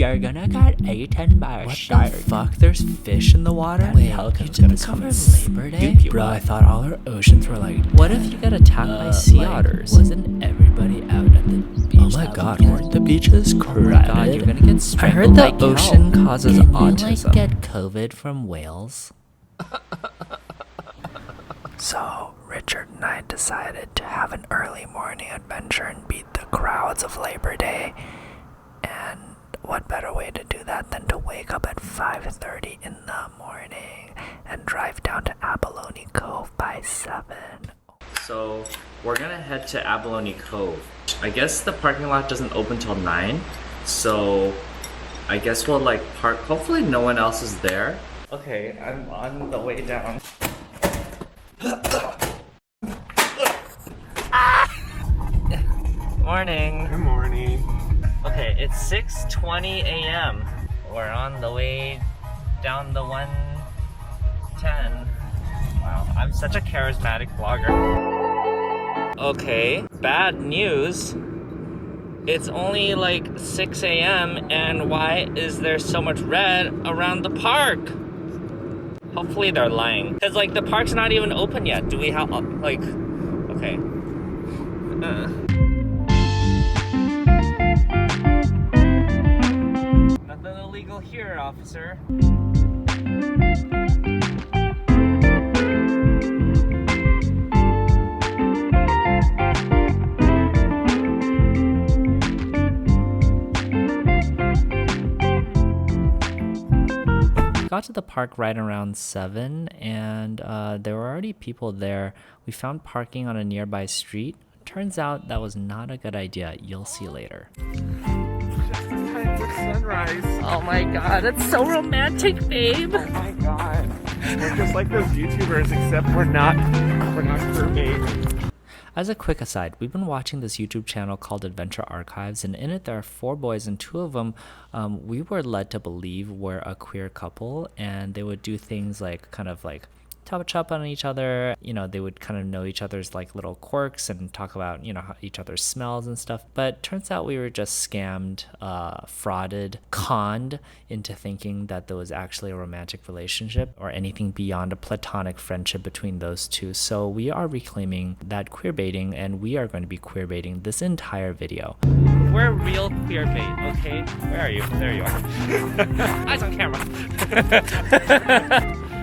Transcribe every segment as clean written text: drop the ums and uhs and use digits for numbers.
you're gonna get eaten by a shark. What the fuck? There's fish in the water? Wait, you didn't cover Labor Day? Bro, I thought all our oceans were like... What if you get attacked by sea otters? Wasn't everybody out at the beach? Oh my god, weren't the beaches crowded? Oh my god, you're gonna get strangled. I heard the ocean causes autism. You like get COVID from whales? So, Richard and I decided to have an early morning adventure and beat the crowds of Labor Day. And what better way to do that than to wake up at 5:30 in the morning and drive down to Abalone Cove by 7. So, we're gonna head to Abalone Cove. I guess the parking lot doesn't open till 9, so I guess we'll like park. Hopefully no one else is there. Okay, I'm on the way down. Morning. Good morning. Okay, it's 6:20 a.m. We're on the way down the 110. Wow, I'm such a charismatic vlogger. Okay, bad news. It's only like 6 a.m. and why is there so much red around the park? Hopefully they're lying. Cause like the park's not even open yet. Do we have like, okay. Nothing illegal here, officer. Got to the park right around 7 and there were already people there. We found parking on a nearby street. Turns out that was not a good idea. You'll see later. Just in time for sunrise. Oh my god, it's so romantic, babe. Oh my god. We're just like those YouTubers, except we're not crewmates. As a quick aside, we've been watching this YouTube channel called Adventure Archives, and in it there are 4 boys, and 2 of them we were led to believe were a queer couple, and they would do things like kind of like touch up on each other. You know, they would kind of know each other's like little quirks and talk about, you know, each other's smells and stuff. But turns out we were just scammed, frauded, conned into thinking that there was actually a romantic relationship or anything beyond a platonic friendship between those two. So we are reclaiming that queer baiting, and we are going to be queer baiting this entire video. We're real queer bait, okay? Where are you? There you are. Eyes on camera.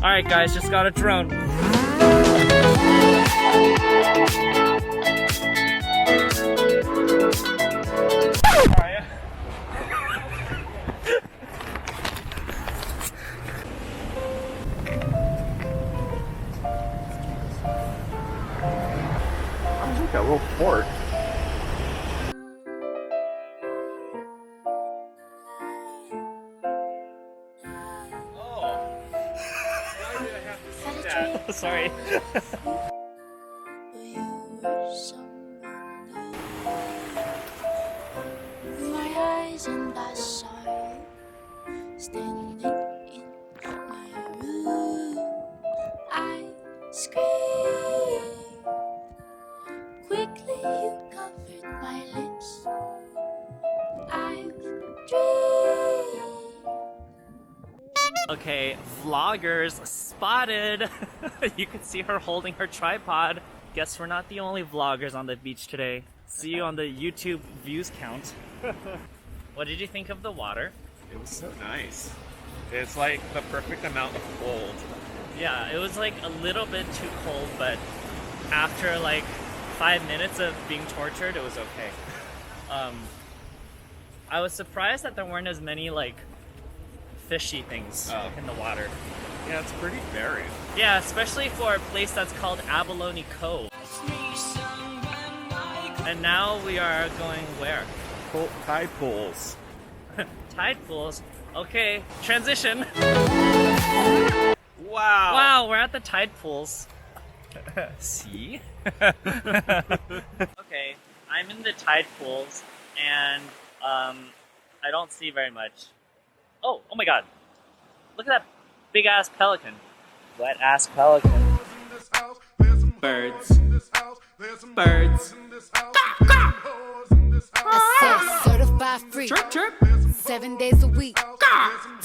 Alright guys, just got a drone. Where are you? I'm like a little fort. Sorry. My eyes in the sun, standing in my room, I scream. Quickly you covered my lips. I've dreamed. Okay, vloggers spotted. You can see her holding her tripod. Guess we're not the only vloggers on the beach today. See you on the YouTube views count. What did you think of the water? It was so nice. It's like the perfect amount of cold. Yeah, it was like a little bit too cold, but after like 5 minutes of being tortured, it was okay. I was surprised that there weren't as many like fishy things in the water. Yeah, it's pretty varied. Yeah, especially for a place that's called Abalone Cove. And now we are going where? Tide pools. Tide pools? Okay, transition. Wow. Wow, we're at the tide pools. See? Okay, I'm in the tide pools and I don't see very much. Oh my god. Look at that big ass pelican. Wet ass pelican. Birds. Birds. Certified free. Chirp chirp. 7 7 days a week.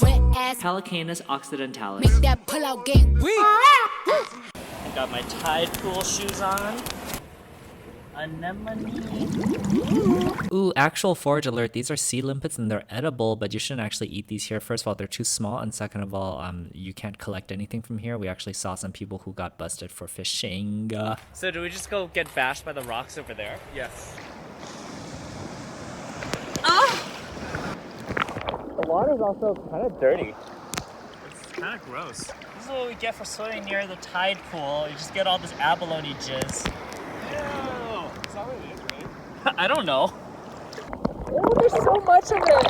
Wet ass, Calicanus occidentalis. make that pull out game weak. I got my tide pool shoes on. Anemone. Ooh, actual forage alert. These are sea limpets and they're edible, but you shouldn't actually eat these here. First of all, they're too small, and second of all, you can't collect anything from here. We actually saw some people who got busted for fishing. So do we just go get bashed by the rocks over there? Yes. The water's also kind of dirty. It's kind of gross. This is what we get for swimming near the tide pool. You just get all this abalone jizz. Ew. Is that what it is, right? I don't know. Oh, there's so much of it.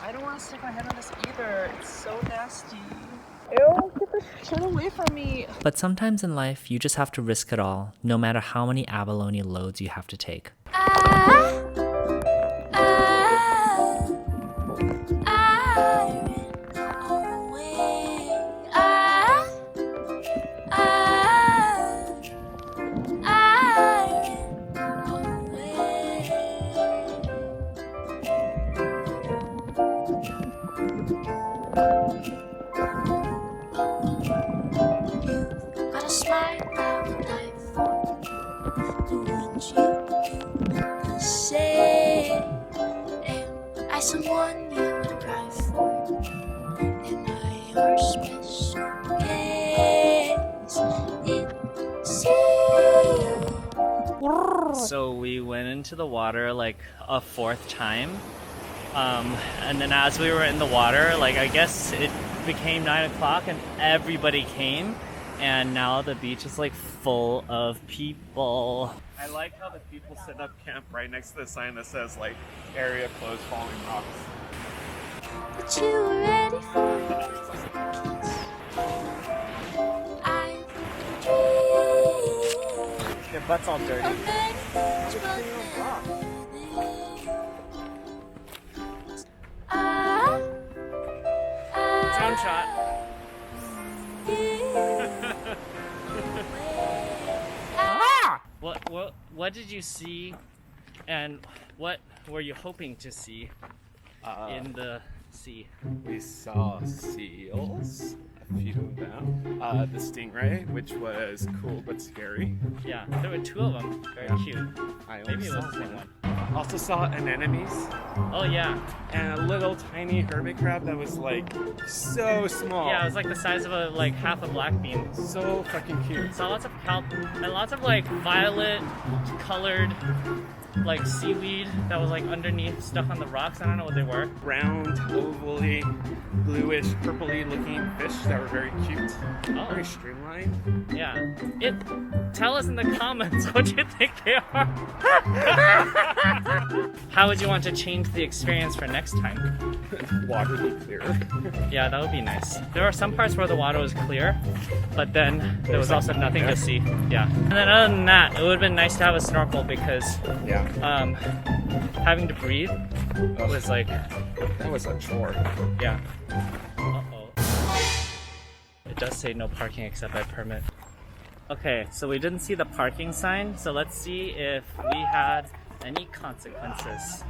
I don't want to stick my head on this either. It's so nasty. Ew, get this shit away from me. But sometimes in life, you just have to risk it all, no matter how many abalone loads you have to take. Got a smile I'll die for. The ones you say, am I someone you would cry for? Am I your special case? So we went into the water like a fourth time. And then as we were in the water, like I guess it became 9 o'clock and everybody came. And now the beach is like full of people. I like how the people set up camp right next to the sign that says like area closed following rocks. But you were ready for it. I dream Your butt's all dirty. of many things, but Sound shot. What did you see, and what were you hoping to see in the sea? We saw seals, a few of them. The stingray, which was cool but scary. Yeah, there were 2 of them. Very cute. I Maybe it was saw the same one. one. Also saw anemones Oh yeah. and a little tiny hermit crab that was like so small. Yeah, it was like the size of like half a black bean. So fucking cute. Saw lots of kelp and lots of like violet colored like seaweed that was like underneath stuck on the rocks. I don't know what they were. Round, ovally, bluish, purpley looking fish that were very cute. Oh. Very streamlined. Yeah. Tell us in the comments what you think they are. How would you want to change the experience for next time? Water be clear. Yeah, that would be nice. There are some parts where the water was clear, but then there was also nothing to see. Yeah. And then other than that, it would have been nice to have a snorkel because Yeah. having to breathe was like, That was a chore. yeah. Uh-oh. It does say no parking except by permit. Okay, so we didn't see the parking sign, so let's see if we had any consequences.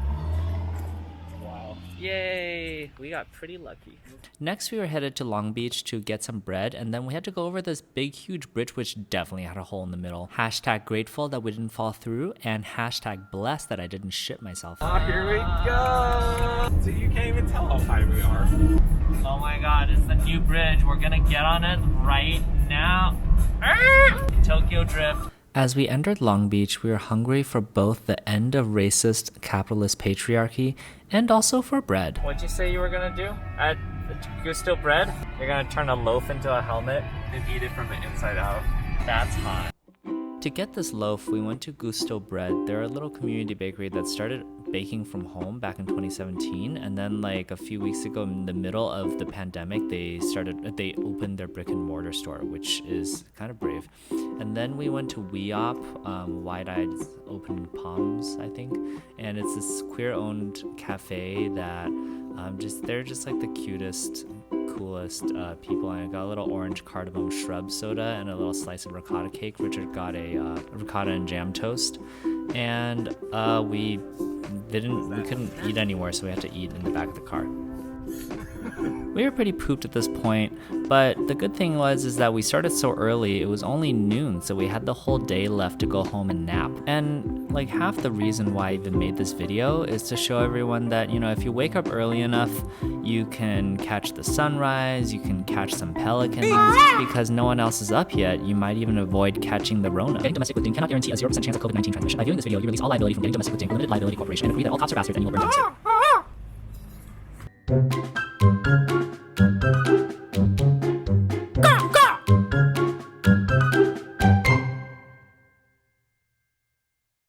Wow. Yay! We got pretty lucky. Next, we were headed to Long Beach to get some bread, and then we had to go over this big, huge bridge, which definitely had a hole in the middle. Hashtag grateful that we didn't fall through, and hashtag blessed that I didn't shit myself. Oh, here we go! So you can't even tell how high we are. Oh my god, it's the new bridge. We're gonna get on it right now. Tokyo Drift. As we entered Long Beach, we were hungry for both the end of racist capitalist patriarchy and also for bread. What'd you say you were gonna do at Gusto Bread? You're gonna turn a loaf into a helmet And eat it from the inside out. That's hot. To get this loaf, we went to Gusto Bread. They're a little community bakery that started baking from home back in 2017, and then like a few weeks ago in the middle of the pandemic they opened their brick and mortar store, which is kind of brave. And then we went to Weop, Wide-Eyed Open Palms, I think, and it's this queer-owned cafe that they're just like the cutest, coolest people. And I got a little orange cardamom shrub soda and a little slice of ricotta cake. Richard got a ricotta and jam toast, and we we couldn't eat anywhere, so we had to eat in the back of the car. We were pretty pooped at this point, but the good thing is that we started so early. It was only noon, so we had the whole day left to go home and nap. And like half the reason why I even made this video is to show everyone that, you know, if you wake up early enough, you can catch the sunrise, you can catch some pelicans. Because no one else is up yet, you might even avoid catching the Rona. Getting domestic with Ding cannot guarantee a 0% chance of COVID-19 transmission. By viewing this video, you release all liability from getting domestic with Ding Limited Liability Corporation and agree that all cops are bastards and you will burn down soon.